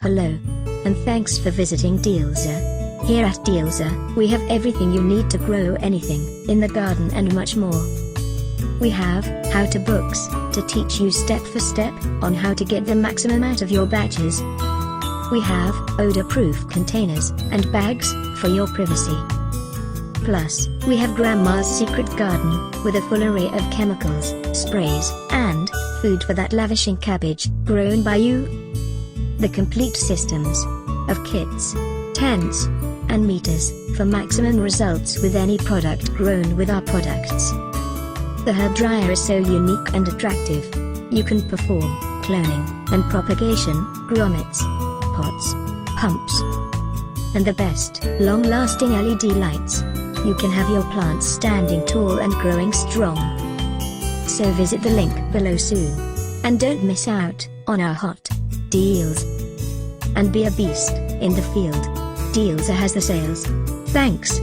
Hello. And thanks for visiting Dealza. Here at Dealza, we have everything you need to grow anything in the garden and much more. We have how-to books to teach you step for step on how to get the maximum out of your batches. We have odor-proof containers and bags for your privacy. Plus, we have Grandma's secret garden with a full array of chemicals, sprays, and food for that lavishing cabbage grown by you. The complete systems of kits, tents, and meters for maximum results with any product grown with our products. The herb dryer is so unique and attractive. You can perform cloning and propagation, grommets, pots, pumps, and the best, long-lasting LED lights. You can have your plants standing tall and growing strong. So visit the link below soon. And don't miss out on our hot deals. And be a beast in the field. Dealza has the sales. Thanks.